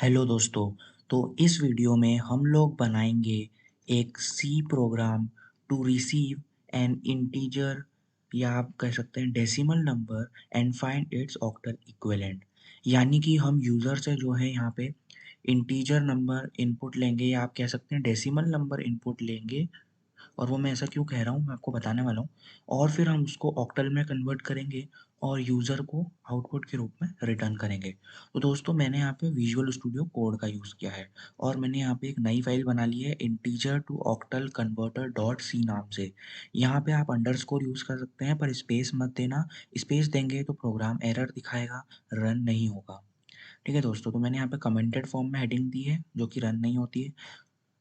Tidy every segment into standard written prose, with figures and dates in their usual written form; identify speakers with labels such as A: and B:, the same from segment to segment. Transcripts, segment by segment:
A: Hello दोस्तों। तो इस वीडियो में हम लोग बनाएंगे एक C program to receive an integer या आप कह सकते हैं decimal number and find its octal equivalent. यानी कि हम यूज़र से जो है यहाँ पे इंटीजर नंबर इनपुट लेंगे या आप कह सकते हैं डेसिमल नंबर इनपुट लेंगे। और वो मैं ऐसा क्यों कह रहा हूँ मैं आपको बताने वाला हूँ। और फिर हम उसको ऑक्टल में कन्वर्ट करेंगे और यूज़र को आउटपुट के रूप में रिटर्न करेंगे। तो दोस्तों मैंने यहाँ पे विजुअल स्टूडियो कोड का यूज़ किया है और मैंने यहाँ पे एक नई फाइल बना ली है integer to octal converter dot C नाम से। यहाँ पे आप अंडरस्कोर यूज़ कर सकते हैं पर स्पेस मत देना। स्पेस देंगे तो प्रोग्राम एरर दिखाएगा, रन नहीं होगा। ठीक है दोस्तों, तो मैंने यहाँ पे कमेंटेड फॉर्म में हेडिंग दी है जो कि रन नहीं होती है।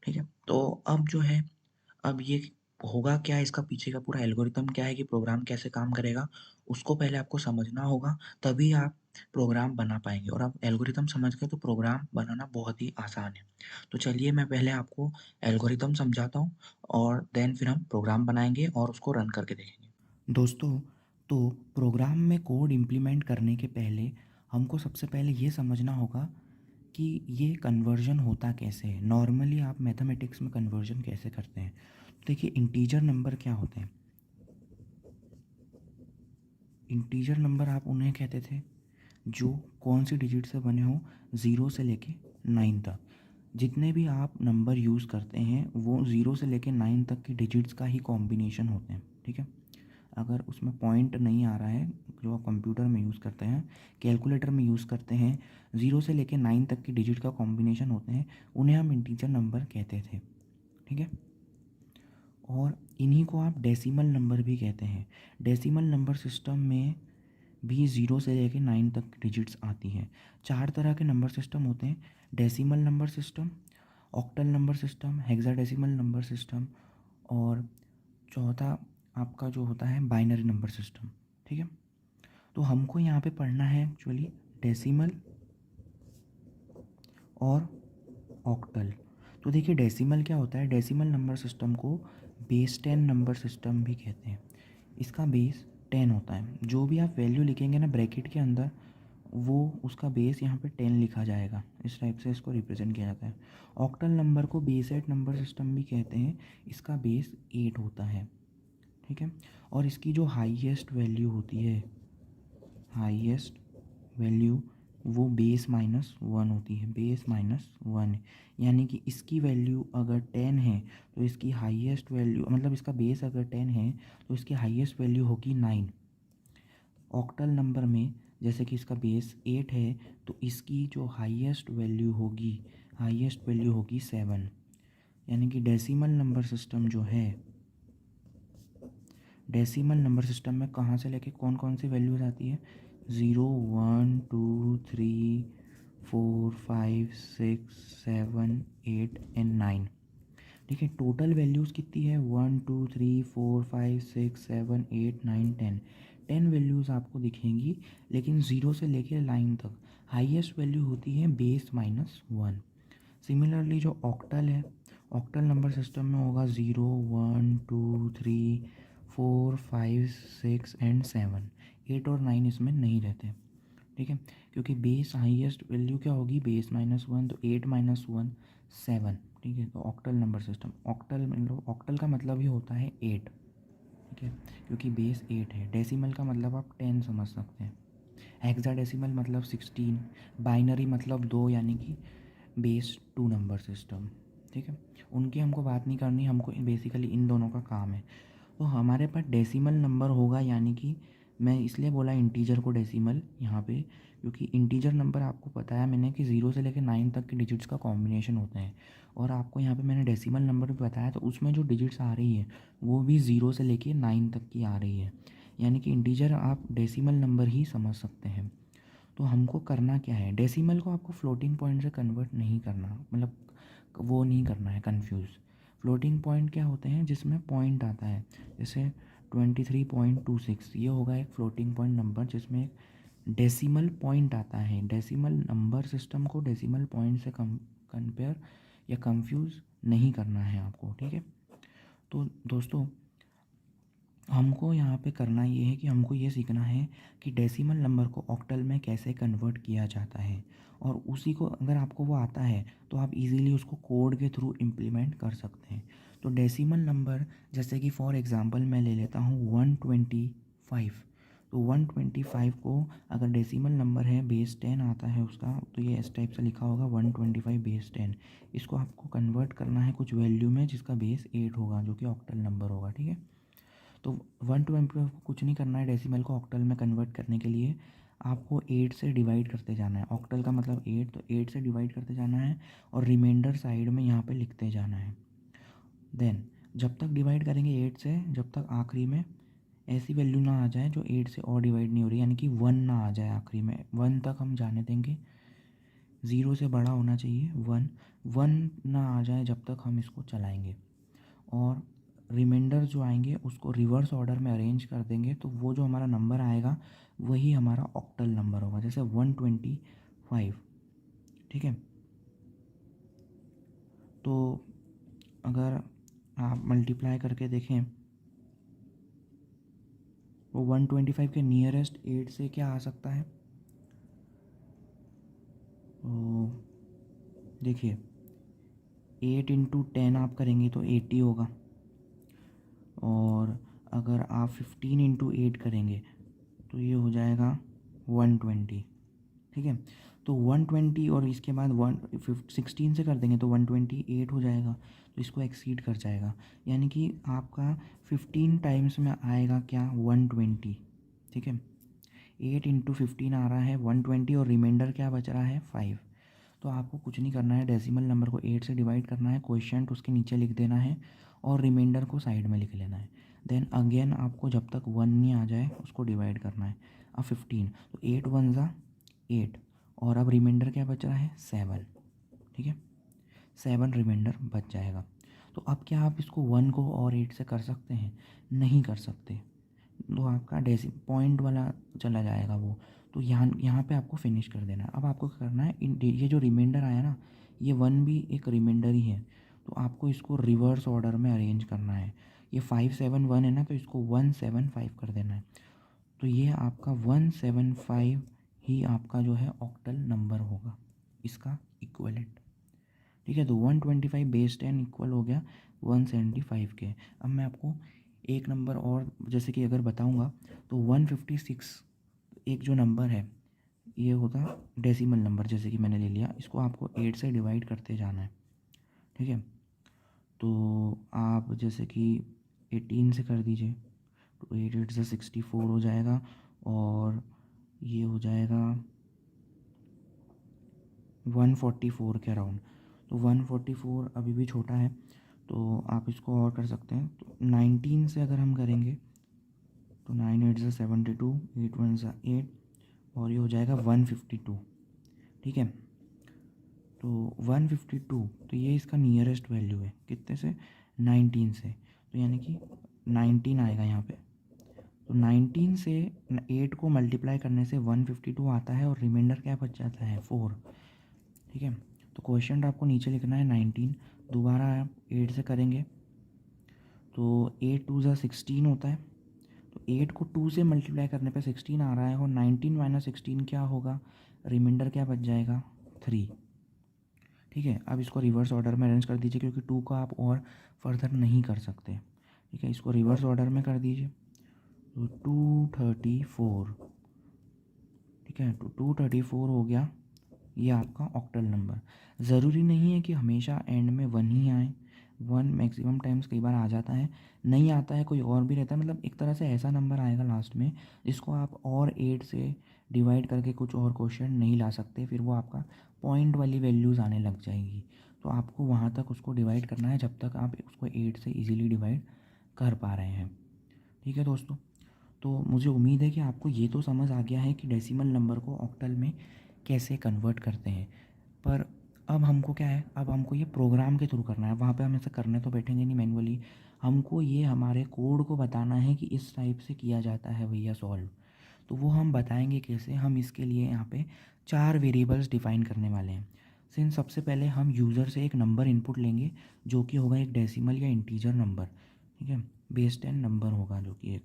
A: ठीक है, तो अब जो है अब ये होगा क्या, इसका पीछे का पूरा एल्गोरिथम क्या है कि प्रोग्राम कैसे काम करेगा, उसको पहले आपको समझना होगा, तभी आप प्रोग्राम बना पाएँगे और आप एल्गोरिथम समझ गए तो प्रोग्राम बनाना बहुत ही आसान है। तो चलिए मैं पहले आपको एल्गोरिथम समझाता हूँ और देन फिर हम प्रोग्राम बनाएँगे और उसको रन करके देखेंगे। दोस्तों, तो प्रोग्राम में कोड इम्प्लीमेंट करने के पहले हमको सबसे पहले ये समझना होगा कि ये कन्वर्जन होता कैसे है। नॉर्मली आप मैथमेटिक्स में कन्वर्जन कैसे करते हैं। देखिए इंटीजर नंबर क्या होते हैं। इंटीजर नंबर आप उन्हें कहते थे जो कौन सी डिजिट से बने हो, ज़ीरो से लेके नाइन तक। जितने भी आप नंबर यूज़ करते हैं वो ज़ीरो से लेके नाइन तक की डिजिट्स का ही कॉम्बिनेशन होते हैं। ठीक है, अगर उसमें पॉइंट नहीं आ रहा है जो आप कंप्यूटर में यूज़ करते हैं, कैलकुलेटर में यूज़ करते हैं, ज़ीरो से लेके नाइन तक की डिजिट का कॉम्बिनेशन होते हैं, उन्हें हम इंटीजर नंबर कहते थे। ठीक है, और इन्हीं को आप डेसिमल नंबर भी कहते हैं। डेसिमल नंबर सिस्टम में भी ज़ीरो से लेके नाइन तक डिजिट्स आती हैं। चार तरह के नंबर सिस्टम होते हैं: decimal number system, octal number system, hexadecimal number system और चौथा आपका जो होता है बाइनरी नंबर सिस्टम। ठीक है, तो हमको यहाँ पे पढ़ना है एक्चुअली डेसिमल और ऑक्टल। तो देखिए डेसिमल क्या होता है। डेसिमल नंबर सिस्टम को बेस 10 नंबर सिस्टम भी कहते हैं। इसका बेस 10 होता है। जो भी आप वैल्यू लिखेंगे ना ब्रैकेट के अंदर, वो उसका बेस यहाँ पे 10 लिखा जाएगा। इस टाइप से इसको रिप्रेजेंट किया जाता है। ऑक्टल नंबर को बेस 8 नंबर सिस्टम भी कहते हैं। इसका बेस 8 होता है। ठीक है, और इसकी जो हाईएस्ट वैल्यू होती है, हाईएस्ट वैल्यू वो बेस माइनस वन होती है। बेस माइनस वन, यानी कि इसकी वैल्यू अगर 10 है तो इसकी हाईएस्ट वैल्यू, मतलब इसका बेस अगर 10 है तो इसकी हाईएस्ट वैल्यू होगी 9। ऑक्टल नंबर में जैसे कि इसका बेस 8 है तो इसकी जो हाईएस्ट वैल्यू होगी 7। यानी कि डेसिमल नंबर सिस्टम जो है, डेसिमल नंबर सिस्टम में कहाँ से लेके कौन कौन सी वैल्यूज आती है, 0 1 2 3 4 5 6 7 8 एंड 9। ठीक है, टोटल वैल्यूज़ कितनी है, 1 2 3 4 5 6 7 8 9 10। 10 वैल्यूज़ आपको दिखेंगी, लेकिन ज़ीरो से लेकर लाइन तक हाईएस्ट वैल्यू होती है बेस माइनस वन। सिमिलरली जो ऑक्टल है, ऑक्टल नंबर सिस्टम में होगा 0 1 2 3 4 5 6 एंड 7। 8 और 9 इसमें नहीं रहते। ठीक है, क्योंकि बेस हाईएस्ट वैल्यू क्या होगी, बेस माइनस वन, तो 8 माइनस वन 7। ठीक है, तो ऑक्टल नंबर सिस्टम, ऑक्टल मतलब ऑक्टल का मतलब ही होता है 8। ठीक है, क्योंकि बेस 8 है। डेसिमल का मतलब आप 10 समझ सकते हैं। हेक्साडेसिमल मतलब 16। बाइनरी मतलब दो, यानी कि बेस 2 नंबर सिस्टम। ठीक है, उनकी हमको बात नहीं करनी, हमको बेसिकली इन दोनों का काम है। तो हमारे पास डेसिमल नंबर होगा, यानी कि मैं इसलिए बोला इंटीजर को डेसिमल यहाँ पे, क्योंकि इंटीजर नंबर आपको पता है मैंने कि ज़ीरो से लेकर नाइन तक के डिजिट्स का कॉम्बिनेशन होते हैं। और आपको यहाँ पे मैंने डेसिमल नंबर भी बताया, तो उसमें जो डिजिट्स आ रही है वो भी ज़ीरो से लेकर नाइन तक की आ रही है। यानी कि इंटीजर आप डेसिमल नंबर ही समझ सकते हैं। तो हमको करना क्या है, डेसिमल को आपको फ्लोटिंग पॉइंट से कन्वर्ट नहीं करना, मतलब वो नहीं करना है कंफ्यूज। फ्लोटिंग पॉइंट क्या होते हैं, जिसमें पॉइंट आता है, जैसे 23.26, ये होगा एक फ्लोटिंग पॉइंट नंबर जिसमें एक डेसिमल पॉइंट आता है। डेसिमल नंबर सिस्टम को डेसिमल पॉइंट से कंपेयर या कंफ्यूज नहीं करना है आपको। ठीक है, तो दोस्तों हमको यहाँ पे करना ये है कि हमको ये सीखना है कि डेसिमल नंबर को ऑक्टल में कैसे कन्वर्ट किया जाता है, और उसी को अगर आपको वो आता है तो आप इजीली उसको कोड के थ्रू इम्प्लीमेंट कर सकते हैं। तो डेसिमल नंबर जैसे कि फॉर एग्जांपल मैं ले लेता हूँ 125। तो 125 को अगर डेसिमल नंबर है बेस 10 आता है उसका, तो ये इस टाइप से लिखा होगा 125 बेस 10। इसको आपको कन्वर्ट करना है कुछ वैल्यू में जिसका बेस 8 होगा, जो कि ऑक्टल नंबर होगा, ठीक है। तो 125 को कुछ नहीं करना है, डेसिमल को ऑक्टल में कन्वर्ट करने के लिए आपको 8 से डिवाइड करते जाना है। ऑक्टल का मतलब 8, तो 8 से डिवाइड करते जाना है और रिमाइंडर साइड में यहाँ पे लिखते जाना है। देन जब तक डिवाइड करेंगे 8 से, जब तक आखिरी में ऐसी वैल्यू ना आ जाए जो 8 से और डिवाइड नहीं हो रही, यानी कि 1 ना आ जाए आखिरी में, 1 तक हम जाने देंगे। 0 से बड़ा होना चाहिए 1, 1 ना आ जाए जब तक हम इसको चलाएंगे। और रिमाइंडर जो आएंगे उसको रिवर्स ऑर्डर में अरेंज कर देंगे, तो वो जो हमारा नंबर आएगा वही हमारा ऑक्टल नंबर होगा, जैसे 125, ठीक है। तो अगर आप मल्टीप्लाई करके देखें तो 125 के नियरेस्ट 8 से क्या आ सकता है, तो देखिए 8 इंटू 10 आप करेंगे तो 80 होगा, और अगर आप 15 इंटू 8 करेंगे तो ये हो जाएगा 120, ठीक है। तो 120 और इसके बाद 16 से कर देंगे तो 128 हो जाएगा, तो इसको एक्सीड कर जाएगा, यानी कि आपका 15 टाइम्स में आएगा क्या 120, ठीक है। 8 इंटू 15 आ रहा है 120, और रिमाइंडर क्या बच रहा है 5। तो आपको कुछ नहीं करना है, डेसिमल नंबर को 8 से डिवाइड करना है, क्वोशिएंट उसके नीचे लिख देना है और रिमाइंडर को साइड में लिख लेना है। देन अगेन आपको जब तक 1 नहीं आ जाए उसको डिवाइड करना है। अब 15, तो 8 1 ज़ा 8, और अब रिमाइंडर क्या बच रहा है 7, ठीक है। 7 रिमाइंडर बच जाएगा। तो अब क्या आप इसको 1 को और 8 से कर सकते हैं? नहीं कर सकते, तो आपका पॉइंट वाला चला जाएगा वो। तो यहाँ यहाँ पे आपको फिनिश कर देना है। अब आपको क्या करना है, ये जो रिमाइंडर आया ना, ये 1 भी एक रिमाइंडर ही है, तो आपको इसको रिवर्स ऑर्डर में अरेंज करना है। ये 571 है ना, तो इसको 175 कर देना है। तो ये आपका 175 ही आपका जो है ऑक्टल नंबर होगा, इसका इक्वलेंट, ठीक है। तो 125 बेस 10 इक्वल हो गया 175 के। अब मैं आपको एक नंबर और जैसे कि अगर बताऊंगा तो 156 एक जो नंबर है ये होगा डेसिमल नंबर, जैसे कि मैंने ले लिया, इसको आपको 8 से डिवाइड करते जाना है, ठीक है। तो आप जैसे कि 18 से कर दीजिए, तो 8 8 से 64 हो जाएगा, और ये हो जाएगा 144 के अराउंड। तो 144 अभी भी छोटा है, तो आप इसको और कर सकते हैं। तो 19 से अगर हम करेंगे तो 9 8 से 72, 8 1 से 8, और ये हो जाएगा 152, ठीक है। तो 152, तो ये इसका नियरेस्ट वैल्यू है कितने से, 19 से, तो यानी कि 19 आएगा यहाँ पे। तो 19 से 8 को मल्टीप्लाई करने से 152 आता है, और रिमाइंडर क्या बच जाता है 4, ठीक है। तो क्वेश्चन आपको नीचे लिखना है 19, दोबारा आप 8 से करेंगे तो 8 2 ज़ा 16 होता है, तो 8 को 2 से मल्टीप्लाई करने पे 16 आ रहा है, और 19 माइनस 16 क्या होगा, रिमाइंडर क्या बच जाएगा 3, ठीक है। अब इसको रिवर्स ऑर्डर में अरेंज कर दीजिए, क्योंकि 2 को आप और फर्दर नहीं कर सकते, ठीक है। इसको रिवर्स ऑर्डर में कर दीजिए, तो 234, ठीक है। तो 234 हो गया ये आपका ऑक्टल नंबर। ज़रूरी नहीं है कि हमेशा एंड में 1 ही आए, 1 मैक्सिमम टाइम्स कई बार आ जाता है, नहीं आता है कोई और भी रहता है, मतलब एक तरह से ऐसा नंबर आएगा लास्ट में जिसको आप और 8 से डिवाइड करके कुछ और क्वेश्चन नहीं ला सकते, फिर वो आपका पॉइंट वाली वैल्यूज़ आने लग जाएगी। तो आपको वहाँ तक उसको डिवाइड करना है जब तक आप उसको 8 से ईजिली डिवाइड कर पा रहे हैं, ठीक है दोस्तों। तो मुझे उम्मीद है कि आपको ये तो समझ आ गया है कि डेसिमल नंबर को ऑक्टल में कैसे कन्वर्ट करते हैं। पर अब हमको क्या है, अब हमको ये प्रोग्राम के थ्रू करना है, वहाँ पे हम ऐसा करने तो बैठेंगे नहीं मैनुअली, हमको ये हमारे कोड को बताना है कि इस टाइप से किया जाता है भैया सॉल्व। तो वो हम बताएंगे कैसे, हम इसके लिए यहाँ पे 4 वेरिएबल्स डिफ़ाइन करने वाले हैं। सिंस सबसे पहले हम यूज़र से एक नंबर इनपुट लेंगे जो कि होगा एक डेसिमल या इंटीजर नंबर, ठीक है। बेस 10 नंबर होगा जो कि एक,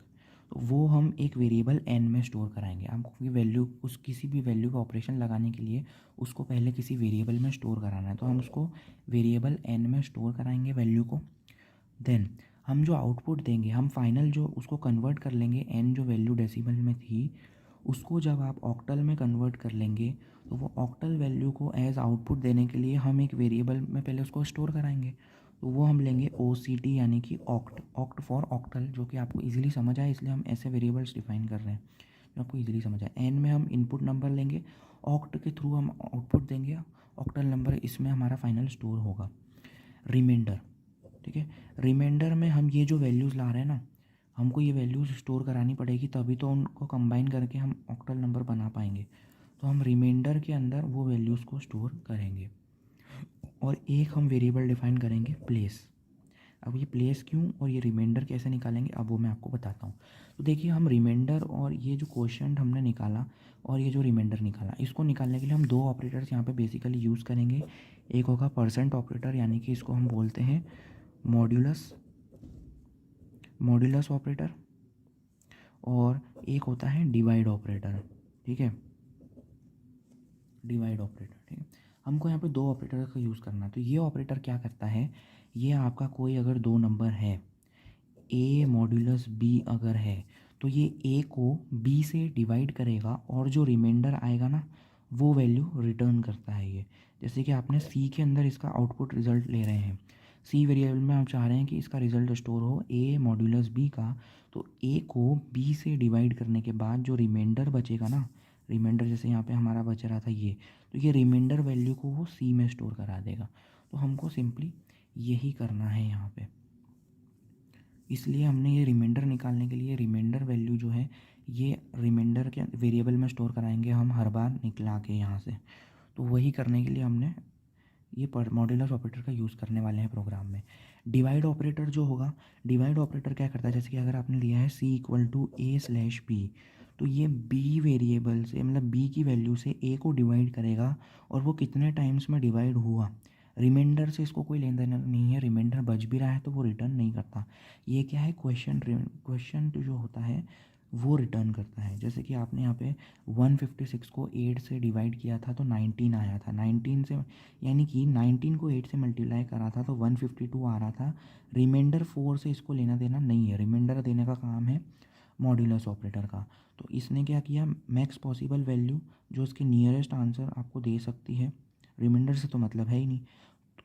A: तो वो हम एक वेरिएबल n में स्टोर कराएंगे। आपको वैल्यू उस किसी भी वैल्यू का ऑपरेशन लगाने के लिए उसको पहले किसी वेरिएबल में स्टोर कराना है, तो हम उसको वेरिएबल n में स्टोर कराएंगे वैल्यू को। देन हम जो आउटपुट देंगे, हम फाइनल जो उसको कन्वर्ट कर लेंगे, n जो वैल्यू डेसिमल में थी उसको जब आप ऑक्टल में कन्वर्ट कर लेंगे तो वो ऑक्टल वैल्यू को एज आउटपुट देने के लिए हम एक वेरिएबल में पहले उसको स्टोर कराएंगे। तो वो हम लेंगे OCT यानी कि ऑक्ट फॉर ऑक्टल, जो कि आपको इजीली समझ आए इसलिए हम ऐसे वेरिएबल्स डिफाइन कर रहे हैं जो आपको इजीली समझ आए। एन में हम इनपुट नंबर लेंगे, ऑक्ट के थ्रू हम आउटपुट देंगे, ऑक्टल नंबर इसमें हमारा फाइनल स्टोर होगा। रिमाइंडर, ठीक है, रिमाइंडर में हम ये जो वैल्यूज़ ला रहे हैं ना, हमको ये वैल्यूज़ स्टोर करानी पड़ेगी तभी तो उनको कंबाइन करके हम ऑक्टल नंबर बना पाएंगे। तो हम रिमाइंडर के अंदर वो वैल्यूज़ को स्टोर करेंगे और एक हम वेरिएबल डिफाइन करेंगे प्लेस। अब ये प्लेस क्यों और ये रिमाइंडर कैसे निकालेंगे अब वो मैं आपको बताता हूँ। तो देखिए, हम रिमाइंडर और ये जो क्वोशंट हमने निकाला और ये जो रिमाइंडर निकाला, इसको निकालने के लिए हम दो ऑपरेटर्स यहाँ पे बेसिकली यूज़ करेंगे। एक होगा परसेंट ऑपरेटर, यानी कि इसको हम बोलते हैं मॉड्यूलस ऑपरेटर, और एक होता है डिवाइड ऑपरेटर। ठीक है, डिवाइड ऑपरेटर। ठीक है, हमको यहाँ पे दो ऑपरेटर का यूज़ करना है। तो ये ऑपरेटर क्या करता है, ये आपका कोई अगर दो नंबर है, a मॉड्यूलस b अगर है, तो ये a को b से डिवाइड करेगा और जो रिमाइंडर आएगा ना वो वैल्यू रिटर्न करता है ये। जैसे कि आपने c के अंदर इसका आउटपुट रिज़ल्ट ले रहे हैं, c वेरिएबल में हम चाह रहे हैं कि इसका रिज़ल्ट स्टोर हो a मॉड्यूलस b का, तो a को b से डिवाइड करने के बाद जो रिमाइंडर बचेगा ना, रिमाइंडर जैसे यहाँ पे हमारा बच रहा था ये, तो ये रिमाइंडर वैल्यू को वो c में स्टोर करा देगा। तो हमको सिंपली यही करना है यहाँ पे, इसलिए हमने ये रिमाइंडर निकालने के लिए रिमाइंडर वैल्यू जो है ये रिमाइंडर के वेरिएबल में स्टोर कराएंगे हम हर बार निकला के यहाँ से। तो वही करने के लिए हमने ये मॉड्यूलस ऑपरेटर का यूज़ करने वाले हैं प्रोग्राम में। डिवाइड ऑपरेटर जो होगा, डिवाइड ऑपरेटर क्या करता है, जैसे कि अगर आपने लिया है c इक्वल टू a/b, तो ये b वेरिएबल से मतलब b की वैल्यू से a को डिवाइड करेगा और वो कितने टाइम्स में डिवाइड हुआ, रिमाइंडर से इसको कोई लेन देन नहीं है, रिमाइंडर बच भी रहा है तो वो रिटर्न नहीं करता। ये क्या है, क्वेश्चन जो होता है वो रिटर्न करता है। जैसे कि आपने यहाँ पे 156 को 8 से डिवाइड किया था तो 19 आया था, 19 से यानी कि 19 को 8 से मल्टीप्लाई करा था तो 152 आ रहा था। रिमाइंडर 4 से इसको लेना देना नहीं है, रिमाइंडर देने का काम है मॉड्यूलस ऑपरेटर का। तो इसने क्या किया, मैक्स पॉसिबल वैल्यू जो इसके नियरेस्ट आंसर आपको दे सकती है, रिमाइंडर से तो मतलब है ही नहीं,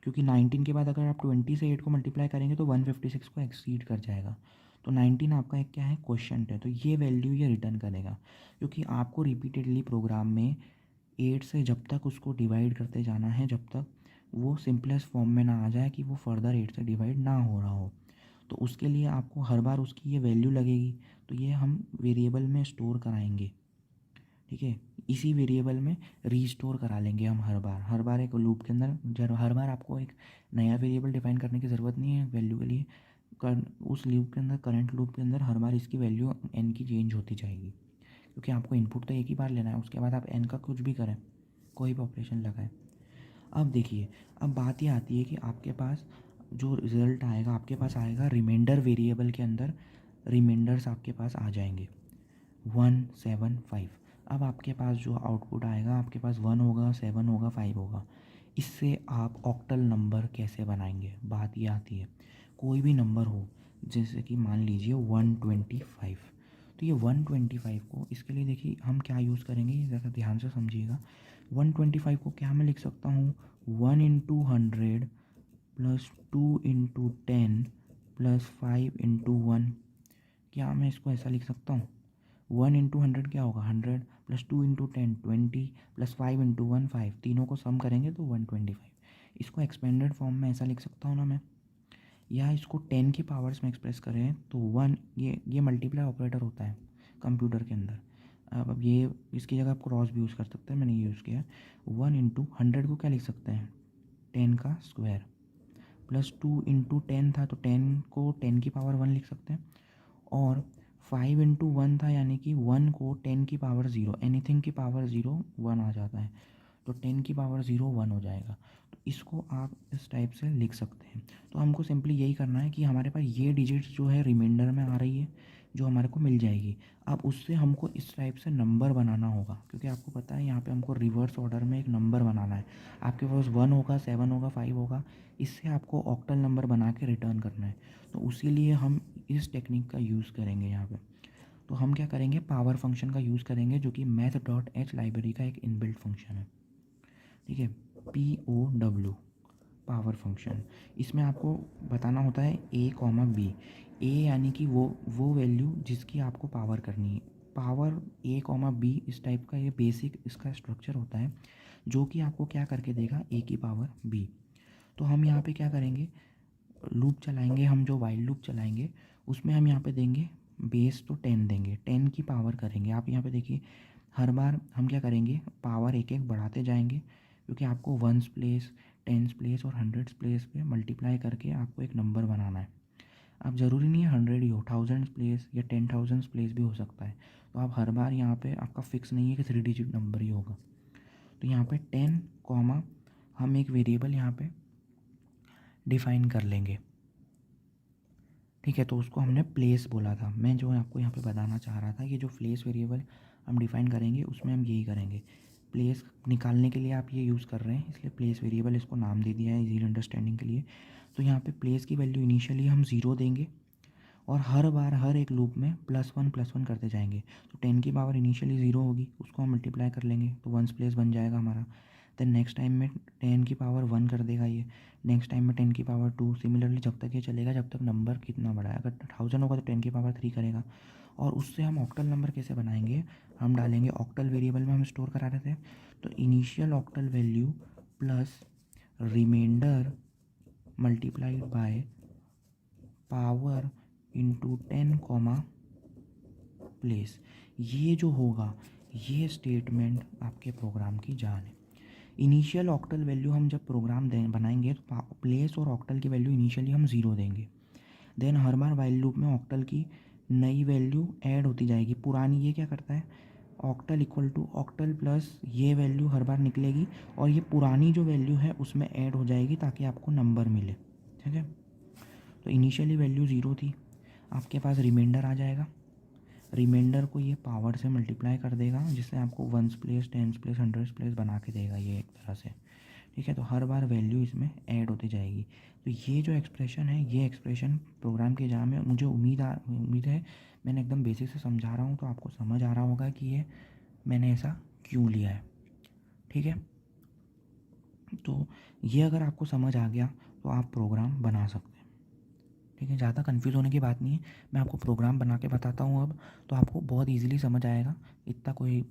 A: क्योंकि 19 के बाद अगर आप 20 से 8 को मल्टीप्लाई करेंगे तो 156 को एक्सीड कर जाएगा। तो 19 आपका एक क्या है, क्वोशंट है, तो ये वैल्यू ये रिटर्न करेगा। क्योंकि आपको रिपीटेडली प्रोग्राम में 8 से जब तक उसको डिवाइड करते जाना है जब तक वो सिंपलेस्ट फॉर्म में ना आ जाए कि वो फर्दर 8 से डिवाइड ना हो रहा हो, तो उसके लिए आपको हर बार उसकी ये वैल्यू लगेगी। तो ये हम वेरिएबल में स्टोर कराएंगे। ठीक है, इसी वेरिएबल में रीस्टोर करा लेंगे हम हर बार एक लूप के अंदर। जब हर बार आपको एक नया वेरिएबल डिफाइन करने की ज़रूरत नहीं है वैल्यू के लिए, उस लूप के अंदर, करंट लूप के अंदर हर बार इसकी वैल्यू n की चेंज होती जाएगी, क्योंकि आपको इनपुट तो एक ही बार लेना है, उसके बाद आप n का कुछ भी करें, कोई भी ऑपरेशन लगाएं। अब देखिए, अब बात ये आती है कि आपके पास जो रिज़ल्ट आएगा, आपके पास आएगा रिमाइंडर वेरिएबल के अंदर, रिमाइंडर्स आपके पास आ जाएंगे 175। अब आपके पास जो आउटपुट आएगा, आपके पास 1 होगा, 7 होगा, 5 होगा। इससे आप ऑक्टल नंबर कैसे बनाएंगे, बात ये आती है। कोई भी नंबर हो, जैसे कि मान लीजिए 125, तो ये 125 को, इसके लिए देखिए हम क्या यूज़ करेंगे, ये ज़रा ध्यान से समझिएगा। 125 को क्या मैं लिख सकता हूँ, 1 into 100 plus 2 into 10 plus 5 into 1। क्या मैं इसको ऐसा लिख सकता हूँ, 1 इंटू 100 क्या होगा, 100 प्लस 2 इंटू 10 20 प्लस 5 इंटू 1 5, तीनों को सम करेंगे तो 125। इसको एक्सपेंडेड फॉर्म में ऐसा लिख सकता हूँ ना मैं, या इसको 10 की पावर्स में एक्सप्रेस करें तो 1, ये मल्टीप्लाई ऑपरेटर होता है कंप्यूटर के अंदर। अब ये इसकी जगह आप क्रॉस भी यूज़ कर सकते हैं, मैंने ये यूज़ किया। 1 इंटू 100 को क्या लिख सकते हैं, 10 का स्क्वायर, प्लस 2 इंटू 10 था तो 10 को 10 की पावर 1 लिख सकते हैं, और 5 इंटू 1 था यानी कि 1 को 10 की पावर 0, एनीथिंग की पावर 0 1 आ जाता है, तो 10 की पावर 0 1 हो जाएगा। तो इसको आप इस टाइप से लिख सकते हैं। तो हमको सिंपली यही करना है कि हमारे पास ये डिजिट्स जो है रिमाइंडर में आ रही है, जो हमारे को मिल जाएगी। अब उससे हमको इस टाइप से नंबर बनाना होगा, क्योंकि आपको पता है यहाँ पे हमको रिवर्स ऑर्डर में एक नंबर बनाना है। आपके पास 1 होगा, 7 होगा, 5 होगा, इससे आपको ऑक्टल नंबर बना के रिटर्न करना है। तो उसी लिए हम इस टेक्निक का यूज़ करेंगे यहाँ पे। तो हम क्या करेंगे, पावर फंक्शन का यूज़ करेंगे, जो कि math.h लाइब्रेरी का एक इनबिल्ट फंक्शन है। ठीक है, POW, पावर फंक्शन। इसमें आपको बताना होता है a, b। a यानी कि वो वैल्यू जिसकी आपको पावर करनी है। पावर a, b इस टाइप का ये बेसिक इसका स्ट्रक्चर होता है, जो कि आपको क्या करके देगा, a की पावर b। तो हम यहाँ पे क्या करेंगे, लूप चलाएंगे, हम जो वाइल लूप चलाएंगे उसमें हम यहाँ पे देंगे बेस, तो 10 देंगे, 10 की पावर करेंगे। आप यहाँ पे देखिए, हर बार हम क्या करेंगे, पावर एक एक बढ़ाते जाएंगे, क्योंकि आपको वंस प्लेस, टेंस प्लेस और हंड्रेड्स प्लेस पे मल्टीप्लाई करके आपको एक नंबर बनाना है। अब ज़रूरी नहीं है 100 ही हो, थाउजेंड्स प्लेस या 10,000 प्लेस भी हो सकता है। तो आप हर बार यहाँ पे आपका फिक्स नहीं है कि 3 डिजिट नंबर ही होगा। तो यहाँ पे 10 कॉमा हम एक वेरिएबल यहाँ पे डिफ़ाइन कर लेंगे। ठीक है, तो उसको हमने प्लेस बोला था। मैं जो आपको यहाँ पे बताना चाह रहा था कि जो प्लेस वेरिएबल हम डिफ़ाइन करेंगे उसमें हम यही करेंगे। प्लेस निकालने के लिए आप ये यूज़ कर रहे हैं, इसलिए प्लेस वेरिएबल इसको नाम दे दिया है इजी अंडरस्टैंडिंग के लिए। तो यहाँ पे प्लेस की वैल्यू इनिशियली हम 0 देंगे, और हर बार हर एक लूप में +1 करते जाएंगे। तो 10 की पावर इनिशियली 0 होगी, उसको हम मल्टीप्लाई कर लेंगे तो वंस प्लेस बन जाएगा हमारा। देन नेक्स्ट टाइम में 10 की पावर 1 कर देगा ये, नेक्स्ट टाइम में 10 की पावर 2, सिमिलरली जब तक ये चलेगा जब तक नंबर कितना बड़ा है। अगर 1000 होगा तो 10 की पावर 3 करेगा। और उससे हम ऑक्टल नंबर कैसे बनाएंगे, हम डालेंगे ऑक्टल वेरिएबल में हम स्टोर करा रहे थे, तो initial octal value plus remainder multiplied by power into 10 comma place. ये जो होगा, ये स्टेटमेंट आपके प्रोग्राम की जान है। इनिशियल ऑक्टल वैल्यू हम जब प्रोग्राम बनाएंगे तो प्लेस और ऑक्टल की वैल्यू इनिशियली हम 0 देंगे। देन हर बार वाइल लूप में ऑक्टल की नई वैल्यू ऐड होती जाएगी। पुरानी ये क्या करता है, octal equal to octal plus ये वैल्यू हर बार निकलेगी, और ये पुरानी जो वैल्यू है उसमें ऐड हो जाएगी ताकि आपको नंबर मिले। ठीक है, तो इनिशियली वैल्यू 0 थी, आपके पास रिमाइंडर आ जाएगा, रिमाइंडर को ये पावर से मल्टीप्लाई कर देगा, जिससे आपको ones place, tens place, hundreds place बना के देगा ये एक तरह से। ठीक है, तो हर बार वैल्यू इसमें ऐड होती जाएगी। तो ये जो एक्सप्रेशन है, ये एक्सप्रेशन प्रोग्राम के एग्जाम में मुझे उम्मीद है मैंने एकदम बेसिक से समझा रहा हूँ, तो आपको समझ आ रहा होगा कि ये मैंने ऐसा क्यों लिया है। ठीक है, तो ये अगर आपको समझ आ गया तो आप प्रोग्राम बना सकते हैं। ठीक है, ज़्यादा कन्फ्यूज़ होने की बात नहीं है, मैं आपको प्रोग्राम बना के बताता हूँ अब, तो आपको बहुत ईजिली समझ आएगा, इतना कोई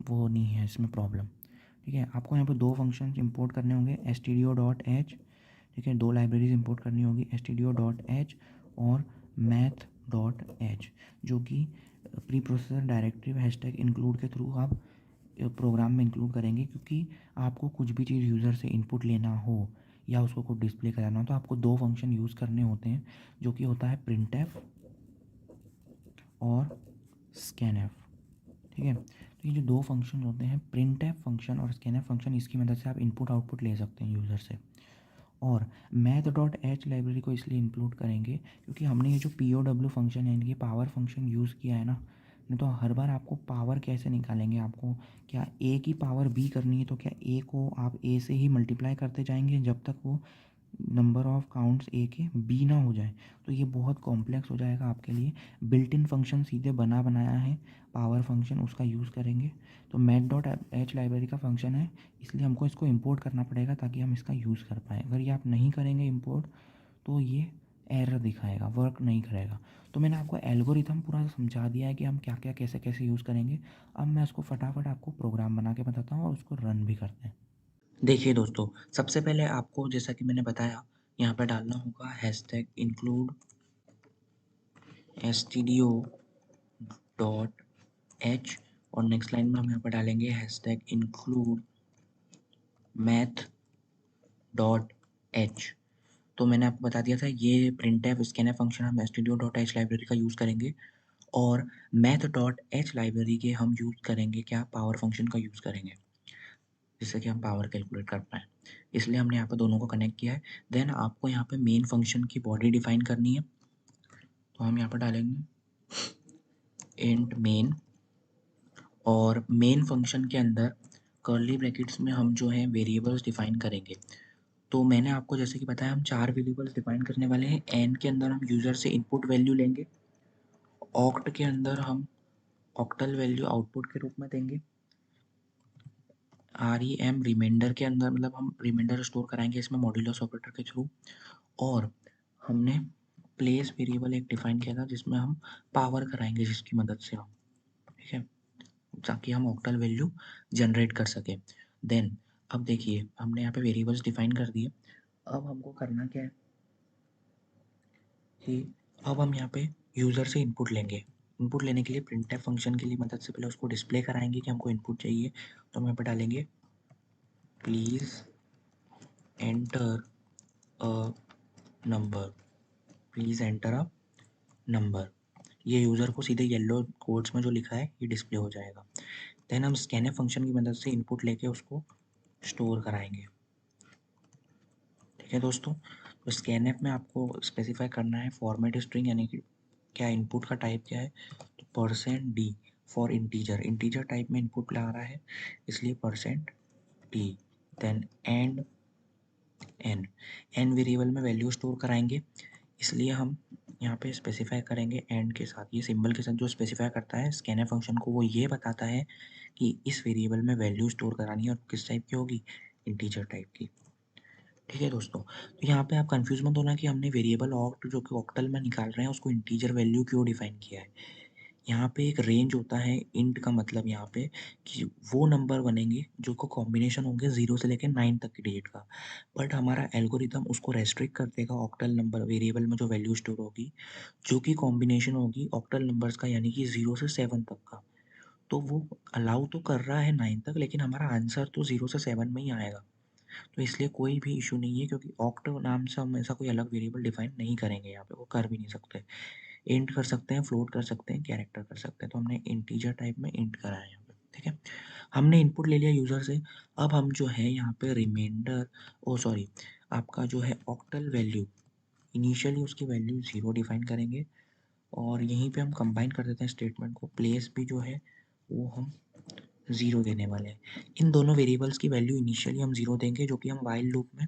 A: वो नहीं है इसमें प्रॉब्लम। ठीक है, आपको यहाँ पे 2 फंक्शंस इंपोर्ट करने होंगे, stdio.h। ठीक है, 2 लाइब्रेरीज इंपोर्ट करनी होगी, stdio.h और math.h, जो कि pre processor directive hashtag include के थ्रू आप प्रोग्राम में इंक्लूड करेंगे, क्योंकि आपको कुछ भी चीज़ यूज़र से इनपुट लेना हो या उसको कोई डिस्प्ले कराना हो तो आपको 2 फंक्शन यूज़ करने होते हैं, जो कि होता है printf और scanf। ठीक है, तो ये जो 2 फंक्शन होते हैं, printf फंक्शन और scanf फंक्शन, इसकी मदद से आप इनपुट आउटपुट ले सकते हैं यूज़र से। और math.h लाइब्रेरी को इसलिए इंक्लूड करेंगे क्योंकि हमने ये जो POW फंक्शन है, इनकी पावर फंक्शन यूज़ किया है ना, नहीं तो हर बार आपको पावर कैसे निकालेंगे, आपको क्या a की पावर b करनी है, तो क्या a को आप a से ही मल्टीप्लाई करते जाएंगे जब तक वो नंबर ऑफ काउंट्स a के b ना हो जाए। तो ये बहुत कॉम्प्लेक्स हो जाएगा आपके लिए। बिल्ट इन फंक्शन सीधे बनाया है, पावर फंक्शन उसका यूज़ करेंगे। तो math.h लाइब्रेरी का फंक्शन है, इसलिए हमको इसको इंपोर्ट करना पड़ेगा ताकि हम इसका यूज़ कर पाएँ। अगर ये आप नहीं करेंगे इंपोर्ट तो ये एरर दिखाएगा, वर्क नहीं करेगा। तो मैंने आपको एल्गोरिथम पूरा समझा दिया है कि हम क्या क्या कैसे कैसे यूज़ करेंगे। अब मैं उसको फटाफट आपको प्रोग्राम बना के बताता हूँ और उसको रन भी करते हैं। देखिए दोस्तों, सबसे पहले आपको जैसा कि मैंने बताया, यहाँ पे डालना होगा हैशटैग इंक्लूड stdio.h, और नेक्स्ट लाइन में हम यहाँ पर डालेंगे हैशटैग इंक्लूड math.h। तो मैंने आपको बता दिया था, ये printf scanf फंक्शन हम stdio.h लाइब्रेरी का यूज़ करेंगे, और math.h लाइब्रेरी के हम यूज़ करेंगे क्या, पावर फंक्शन का यूज़ करेंगे, जिससे कि हम पावर कैलकुलेट कर पाएँ। इसलिए हमने यहाँ पे दोनों को कनेक्ट किया है। देन आपको यहाँ पे मेन फंक्शन की बॉडी डिफाइन करनी है, तो हम यहाँ पर डालेंगे इंट मेन, और मेन फंक्शन के अंदर कर्ली ब्रैकेट्स में हम जो है वेरिएबल्स डिफाइन करेंगे। तो मैंने आपको जैसे कि बताया हम 4 वेरिएबल्स डिफाइन करने वाले हैं। एन के अंदर हम यूज़र से इनपुट वैल्यू लेंगे, ऑक्ट के अंदर हम ऑक्टल वैल्यू आउटपुट के रूप में देंगे, REM रिमाइंडर के अंदर मतलब हम रिमाइंडर स्टोर कराएंगे इसमें मॉड्यूलस ऑपरेटर के थ्रू, और हमने प्लेस वेरिएबल एक डिफाइन किया था जिसमें हम पावर कराएंगे जिसकी मदद से हम, ठीक है, ताकि हम ऑक्टल वैल्यू जनरेट कर सकें। देन अब देखिए हमने यहाँ पे वेरिएबल्स डिफाइन कर दिए। अब हमको करना क्या है कि अब हम यहाँ पे यूज़र से इनपुट लेंगे। इनपुट लेने के लिए प्रिंटफ फंक्शन की मदद से पहले उसको डिस्प्ले कराएंगे कि हमको इनपुट चाहिए। तो हम यहाँ पे डालेंगे please enter a number, please enter a number. ये यूज़र को सीधे येलो कोड्स में जो लिखा है ये डिस्प्ले हो जाएगा। देन हम स्कैनफ फंक्शन की मदद से इनपुट लेके उसको स्टोर कराएंगे। ठीक है दोस्तों, तो स्कैनफ में आपको स्पेसिफाई करना है फॉर्मेट स्ट्रिंग, यानी कि क्या इनपुट का टाइप क्या है, तो %d for integer, integer type में इनपुट ला रहा है इसलिए %d। Then and n, n variable में वैल्यू स्टोर कराएंगे इसलिए हम यहाँ पे स्पेसिफाई करेंगे एंड के साथ, ये सिंबल के साथ जो स्पेसिफाई करता है स्कैनफ फंक्शन को, वो ये बताता है कि इस वेरिएबल में वैल्यू स्टोर करानी है और किस टाइप की होगी, इंटीजर टाइप की। ठीक है दोस्तों, तो यहाँ पे आप कंफ्यूज मत होना कि हमने वेरिएबल ऑक्ट जो कि ऑक्टल में निकाल रहे हैं उसको इंटीजर वैल्यू क्यों डिफाइन किया है। यहाँ पे एक रेंज होता है इंट का, मतलब यहाँ पे कि वो नंबर बनेंगे जो को कॉम्बिनेशन होंगे 0 से लेकर 9 तक की डिजिट का, बट हमारा एल्गोरिथम उसको रेस्ट्रिक्ट कर देगा ऑक्टल नंबर वेरिएबल में जो वैल्यू स्टोर होगी, जो कि कॉम्बिनेशन होगी ऑक्टल नंबर्स का, यानी कि 0 से 7 तक का। तो वो अलाउ तो कर रहा है 9 तक, लेकिन हमारा आंसर तो 0 से 7 में ही आएगा। तो इसलिए कोई भी इशू नहीं है, क्योंकि ऑक्ट नाम से हम ऐसा कोई अलग वेरिएबल डिफाइन नहीं करेंगे यहाँ पे, वो कर भी नहीं सकते। इंट कर सकते हैं, फ्लोट कर सकते हैं, कैरेक्टर कर सकते हैं, तो हमने इंटीजर टाइप में इंट करा है यहाँ पे। ठीक है, हमने इनपुट ले लिया यूज़र से। अब हम जो है यहाँ पे रिमाइंडर, ओ सॉरी, आपका जो है ऑक्टल वैल्यू, इनिशियली उसकी वैल्यू 0 डिफाइन करेंगे, और यहीं पे हम कंबाइन कर देते हैं स्टेटमेंट को, प्लेस भी जो है वो हम 0 देने वाले हैं। इन दोनों वेरिएबल्स की वैल्यू इनिशियली हम 0 देंगे, जो कि हम वाइल लूप में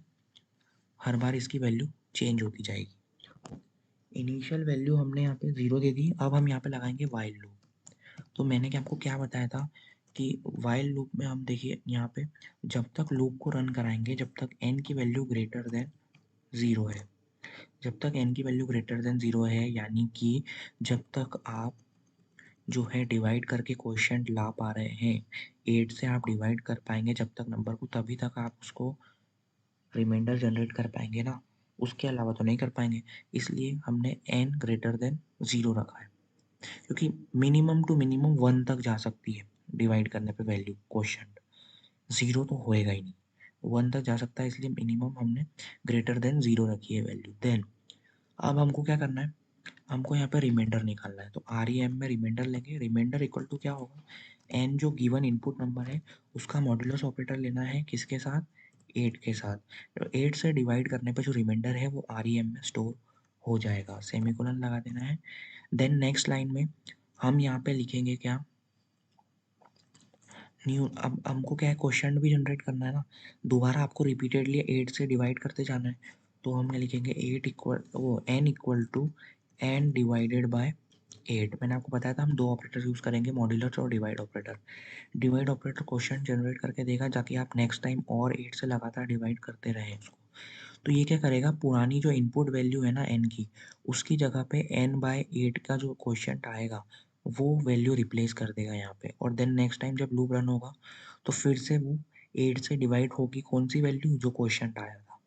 A: हर बार इसकी वैल्यू चेंज होती जाएगी। इनिशियल वैल्यू हमने यहाँ पे 0 दे दी, अब हम यहाँ पे लगाएंगे वाइल लूप। तो मैंने क्या आपको क्या बताया था कि वाइल लूप में हम देखिए यहाँ पे जब तक लूप को रन कराएंगे जब तक n की वैल्यू ग्रेटर देन 0 है, जब तक n की वैल्यू ग्रेटर देन 0 है, यानी कि जब तक आप जो है डिवाइड करके क्वोशिएंट ला पा रहे हैं, 8 से आप डिवाइड कर पाएंगे जब तक नंबर को, तभी तक आप उसको रिमाइंडर जनरेट कर पाएंगे ना, उसके अलावा तो नहीं कर पाएंगे। इसलिए हमने n ग्रेटर देन 0 रखा है, क्योंकि मिनिमम टू मिनिमम 1 तक जा सकती है डिवाइड करने पे वैल्यू क्वोशिएंट, 0 तो होएगा ही नहीं, 1 तक जा सकता है, इसलिए मिनिमम हमने ग्रेटर देन 0 रखी है वैल्यू। देन अब हमको क्या करना है, हमको यहाँ पे रिमाइंडर निकालना है, तो REM में रिमाइंडर लेंगे। रिमाइंडर इक्वल टू क्या होगा, n जो गिवन इनपुट नंबर है उसका मॉड्यूलस ऑपरेटर लेना है, किसके साथ, 8 के साथ। तो 8 से डिवाइड करने पे जो रिमाइंडर है वो REM में स्टोर हो जाएगा, सेमीकोलन लगा देना है। देन नेक्स्ट लाइन में हम यहाँ पे लिखेंगे क्या, न्यू, अब हमको क्या है क्वेश्चन भी जनरेट करना है ना, दोबारा आपको रिपीटेडली 8 से डिवाइड करते जाना है। तो हमने लिखेंगे 8 इक्वल वो n equal to n divided by 8। मैंने आपको बताया था हम दो ऑपरेटर यूज़ करेंगे, मॉड्यूलस और divide operator. Divide operator quotient generate करके देगा, जाके आप नेक्स्ट टाइम और 8 से लगातार डिवाइड करते रहें उसको। तो ये क्या करेगा, पुरानी जो इनपुट वैल्यू है ना n की, उसकी जगह पे n/8 का जो क्वोशिएंट आएगा वो वैल्यू रिप्लेस कर देगा यहाँ पे, और देन नेक्स्ट टाइम जब लूप रन होगा तो फिर से वो 8 से डिवाइड होगी कौन सी वैल्यू, जो क्वोशिएंट आया था।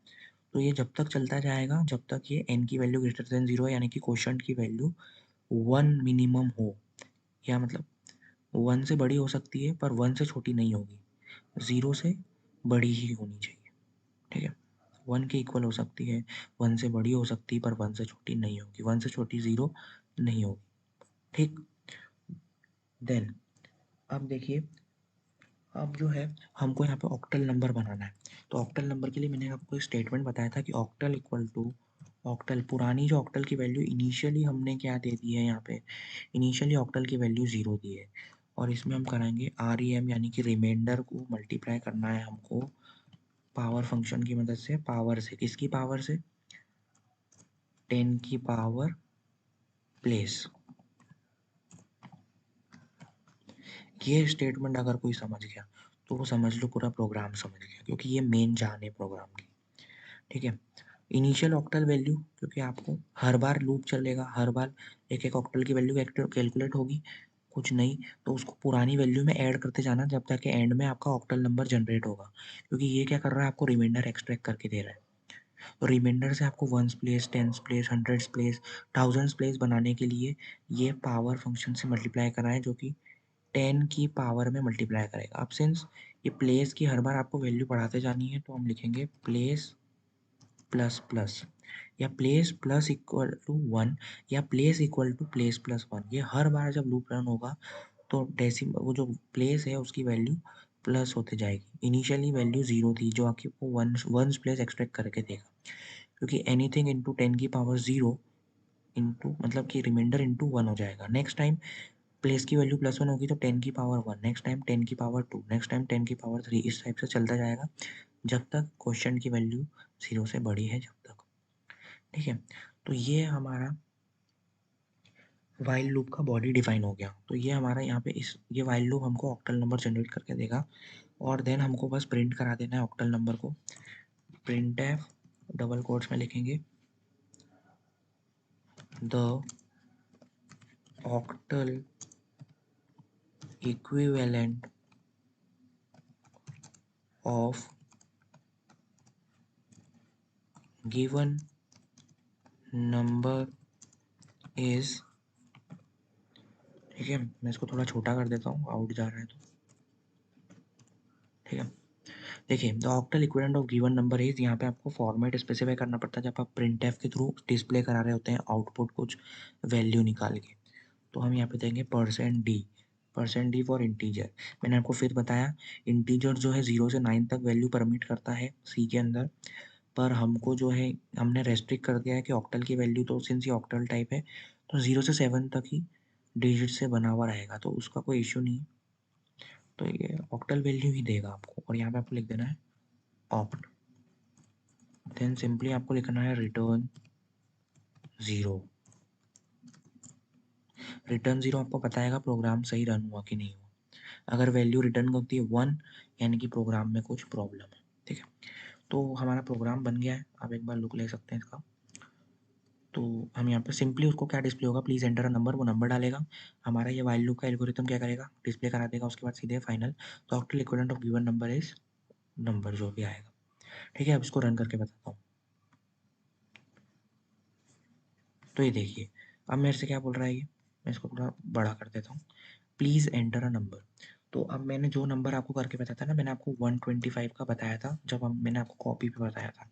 A: तो ये जब तक चलता जाएगा जब तक ये n की वैल्यू ग्रेटर देन 0 है, यानी कि क्वोशिएंट की वैल्यू 1 मिनिमम हो, या मतलब 1 से बड़ी हो सकती है पर 1 से छोटी नहीं होगी, 0 से बड़ी ही होनी चाहिए। ठीक है, 1 के इक्वल हो सकती है, 1 से बड़ी हो सकती है, पर 1 से छोटी नहीं होगी, 1 से छोटी 0 नहीं होगी। ठीक, देन अब देखिए अब जो है हमको यहाँ पे ऑक्टल नंबर बनाना है। तो ऑक्टल नंबर के लिए मैंने आपको एक स्टेटमेंट बताया था कि ऑक्टल इक्वल टू ऑक्टल, पुरानी जो ऑक्टल की वैल्यू इनिशियली हमने क्या दे दी है यहाँ पे, इनिशियली ऑक्टल की वैल्यू 0 दी है, और इसमें हम कराएंगे REM यानी कि रिमाइंडर को मल्टीप्लाई करना है हमको पावर फंक्शन की मदद से, पावर से, किसकी पावर से, 10 की पावर प्लेस। ये स्टेटमेंट अगर कोई समझ गया तो वो समझ लो पूरा प्रोग्राम समझ गया, क्योंकि ये मेन जान है प्रोग्राम की। ठीक है, इनिशियल ऑक्टल वैल्यू, क्योंकि आपको हर बार लूप चलेगा, हर बार एक एक ऑक्टल की वैल्यू कैलकुलेट होगी, कुछ नहीं तो उसको पुरानी वैल्यू में ऐड करते जाना जब तक कि एंड में आपका ऑक्टल नंबर जनरेट होगा, क्योंकि ये क्या कर रहा है, आपको रिमाइंडर एक्सट्रैक्ट करके दे रहा है। तो रिमाइंडर से आपको ones place, tens place, hundreds place, thousands place बनाने के लिए ये पावर फंक्शन से मल्टीप्लाई करा है, जो कि 10 की पावर में मल्टीप्लाई करेगा। अब सिंस ये प्लेस की हर बार आपको वैल्यू बढ़ाते जानी है, तो हम लिखेंगे प्लेस प्लस प्लस, या प्लेस प्लस इक्वल टू 1, या place equal to place plus 1। ये हर बार जब लूप रन होगा तो डेसिमल, वो जो प्लेस है उसकी वैल्यू प्लस होते जाएगी। इनिशियली वैल्यू 0 थी जो आपको वंस प्लेस एक्सट्रैक्ट करके देगा, क्योंकि एनीथिंग इंटू 10 की पावर 0 इंटू मतलब कि रिमाइंडर इंटू 1 हो जाएगा। नेक्स्ट टाइम प्लेस की वैल्यू +1 होगी तो 10 की पावर 1, नेक्स्ट टाइम 10 की पावर 2, नेक्स्ट टाइम 10 की पावर 3, इस टाइप से चलता जाएगा जब तक क्वेश्चन की वैल्यू 0 से बड़ी है जब तक। ठीक है, तो ये हमारा वाइल लूप का बॉडी डिफाइन हो गया। तो ये हमारा यहाँ पे ये वाइल लूप हमको ऑक्टल नंबर जनरेट करके देगा, और देन हमको बस प्रिंट करा देना है ऑक्टल नंबर को। प्रिंट एफ, डबल कोट्स में लिखेंगे the octal equivalent of given number is, ठीक है, मैं इसको थोड़ा छोटा कर देता हूँ, आउट जा रहा है तो। ठीक है, देखिए the octal equivalent of given number is, यहाँ पे आपको फॉर्मेट स्पेसिफाई करना पड़ता है जब आप प्रिंट एफ के थ्रू डिस्प्ले करा रहे होते हैं आउटपुट कुछ वैल्यू निकाल के। तो हम यहाँ पे देंगे %d, %d फॉर इंटीजर। मैंने आपको फिर बताया इंटीजर जो है 0 से 9 तक वैल्यू परमिट करता है सी के अंदर, पर हमको जो है हमने रेस्ट्रिक्ट कर दिया है कि ऑक्टल की वैल्यू, तो सिंस ये ऑक्टल टाइप है तो 0 से 7 तक ही डिजिट से बना हुआ रहेगा, तो उसका कोई इश्यू नहीं है। तो ये ऑक्टल वैल्यू ही देगा आपको, और यहाँ पे आपको लिख देना है ऑक्ट, देन सिंपली आपको लिखना है रिटर्न 0। रिटर्न 0 आपको बताएगा प्रोग्राम सही रन हुआ कि नहीं हुआ। अगर वैल्यू रिटर्न करती है 1, यानी कि प्रोग्राम में कुछ प्रॉब्लम है। ठीक है, तो हमारा प्रोग्राम बन गया है, आप एक बार लुक ले सकते हैं इसका। तो हम यहाँ पे सिंपली उसको क्या डिस्प्ले होगा, प्लीज एंटर अ नंबर, वो नंबर डालेगा। हमारा ये वाइल लूप का एल्गोरिथम क्या करेगा, डिस्प्ले करा देगा, उसके बाद सीधे फाइनल। तो octal equivalent of given number is number, जो भी आएगा। ठीक है, अब इसको रन करके बताता हूँ। तो ये देखिए अब मेरे से क्या बोल रहा है ये, मैं इसको थोड़ा बड़ा कर देता हूँ। Please enter a number. तो अब मैंने जो नंबर आपको करके बताया था ना, मैंने आपको 125 का बताया था जब मैंने आपको कॉपी पे बताया था,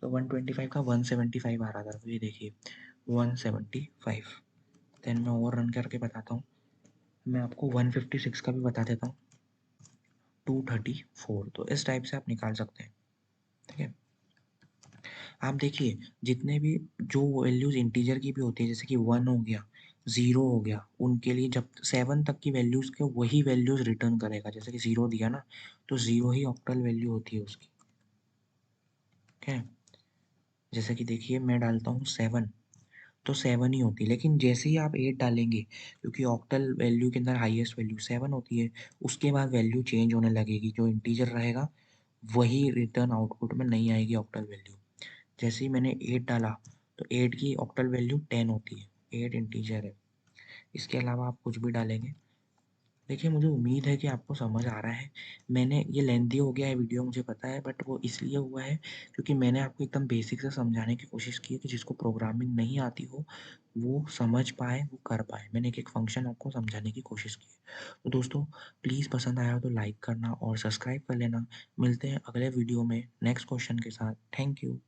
A: तो 125 का 175 आ रहा था। तो ये देखिए 175। देन मैं और रन करके बताता हूँ, मैं आपको 156 का भी बता देता हूँ, 234। तो इस टाइप से आप निकाल सकते हैं। ठीक है, आप देखिए जितने भी जो वैल्यूज इंटीजर की भी होती है, जैसे कि 1 हो गया, 0 हो गया, उनके लिए जब 7 तक की वैल्यूज के वही वैल्यूज रिटर्न करेगा। जैसे कि 0 दिया ना, तो 0 ही ऑक्टल वैल्यू होती है उसकी। ठीक है, जैसे कि देखिए मैं डालता हूँ 7, तो 7 ही होती है, लेकिन जैसे ही आप 8 डालेंगे, क्योंकि ऑक्टल वैल्यू के अंदर हाईएस्ट वैल्यू 7 होती है, उसके बाद वैल्यू चेंज होने लगेगी, जो इंटीजर रहेगा वही रिटर्न आउटपुट में नहीं आएगी ऑक्टल वैल्यू। जैसे ही मैंने 8 डाला, तो 8 की ऑक्टल वैल्यू 10 होती है, 8 इंटीजर है। इसके अलावा आप कुछ भी डालेंगे। देखिए मुझे उम्मीद है कि आपको समझ आ रहा है। मैंने ये लेंथी हो गया है वीडियो, मुझे पता है, बट वो इसलिए हुआ है क्योंकि मैंने आपको एकदम बेसिक से समझाने की कोशिश की है कि जिसको प्रोग्रामिंग नहीं आती हो वो समझ पाए, वो कर पाए। मैंने एक फंक्शन आपको समझाने की कोशिश की है। तो दोस्तों प्लीज़ पसंद आया हो तो लाइक करना और सब्सक्राइब कर लेना। मिलते हैं अगले वीडियो में नेक्स्ट क्वेश्चन के साथ। Thank you.